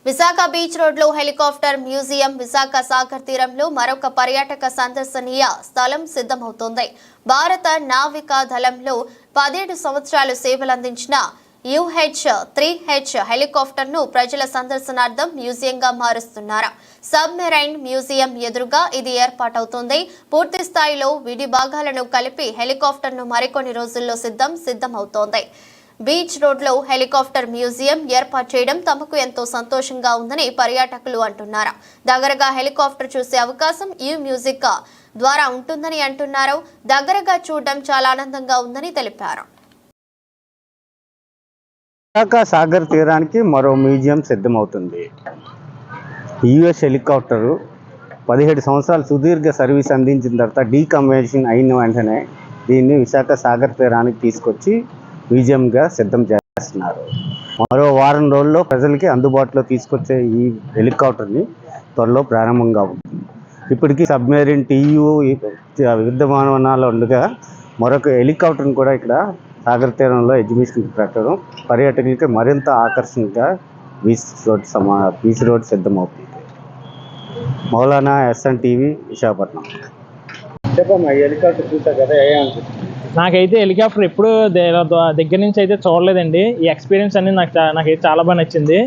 Visakha beach రోడ్లో helicopter museum Visakha Sagar తీరంలో మరొక పర్యాటక సందర్శనీయ స్థలం సిద్ధమవుతోంది. భారత నావికా దళంలో 17 సంవత్సరాలు సేవలందించిన UH-3H హెలికాప్టర్ను ప్రజల సందర్శనార్థం మ్యూజియంగా మారుస్తున్నారు. సబ్మెరైన్ మ్యూజియం ఎదురుగా ఇది ఏర్పాటవుతోంది. పూర్తి స్థాయిలో విడి భాగాలను కలిపి హెలికాప్టర్ను మరికొన్ని రోజుల్లో సిద్ధమవుతోంది. బీచ్ రోడ్లో హెలికాప్టర్ మ్యూజియం ఏర్పాటు చేయడం తమకు ఎంతో సంతోషంగా ఉందని పర్యాటకులు అంటున్నారు. దగ్గరగా హెలికాప్టర్ చూసే అవకాశం ఈ మ్యూజిక్ ద్వారా ఉంటుందని అంటున్నారు. దగ్గరగా చూడడం చాలా ఆనందంగా ఉందని తెలిపారు. విశాఖ సాగర్ తీరానికి మరో మ్యూజియం సిద్ధమవుతుంది. యుఎస్ హెలికాప్టరు 17 సంవత్సరాలు సుదీర్ఘ సర్వీస్ అందించిన తర్వాత డీకమిషన్ అయిన వెంటనే దీన్ని విశాఖ సాగర్ తీరానికి తీసుకొచ్చి మ్యూజియంగా సిద్ధం చేస్తున్నారు. మరో వారం రోజుల్లో ప్రజలకి అందుబాటులో తీసుకొచ్చే ఈ హెలికాప్టర్ని త్వరలో ప్రారంభంగా ఉంటుంది. ఇప్పటికీ సబ్మెరీన్ TU విద్యమానాలు ఉండగా మరొక హెలికాప్టర్ని కూడా ఇక్కడ సాగర్ తీరంలో ఎగ్జిబిషన్ పెట్టడం పర్యాటకులకి మరింత ఆకర్షణగా బీచ్ రోడ్ సిద్ధమవుతుంది. మౌలానా SNTV విశాఖపట్నం. చెప్పమ్మా, ఈ హెలికాప్టర్ చూసా కదా, నాకైతే హెలికాప్టర్ ఎప్పుడు దగ్గర నుంచి అయితే చూడలేదండి. ఈ ఎక్స్పీరియన్స్ అన్ని నాకైతే చాలా బాగా నచ్చింది.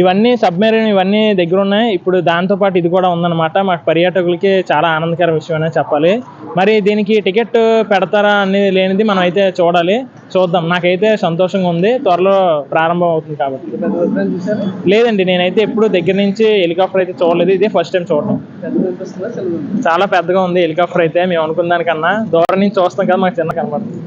ఇవన్నీ సబ్మెరీన్ ఇవన్నీ దగ్గర ఉన్నాయి. ఇప్పుడు దాంతోపాటు ఇది కూడా ఉందన్నమాట. మాకు పర్యాటకులకి చాలా ఆనందకర విషయం అనే చెప్పాలి. మరి దీనికి టికెట్ పెడతారా అనేది లేనిది మనం అయితే చూద్దాం. నాకైతే సంతోషంగా ఉంది. త్వరలో ప్రారంభం అవుతుంది కాబట్టి. లేదండి, నేనైతే ఎప్పుడు దగ్గర నుంచి హెలికాప్టర్ అయితే చూడలేదు. ఇదే ఫస్ట్ టైం చూడటం. చాలా పెద్దగా ఉంది హెలికాప్టర్ అయితే. మేము అనుకున్న దానికన్నా దూరం నుంచి చూస్తాం కదా, మాకు చిన్న కనబడుతుంది.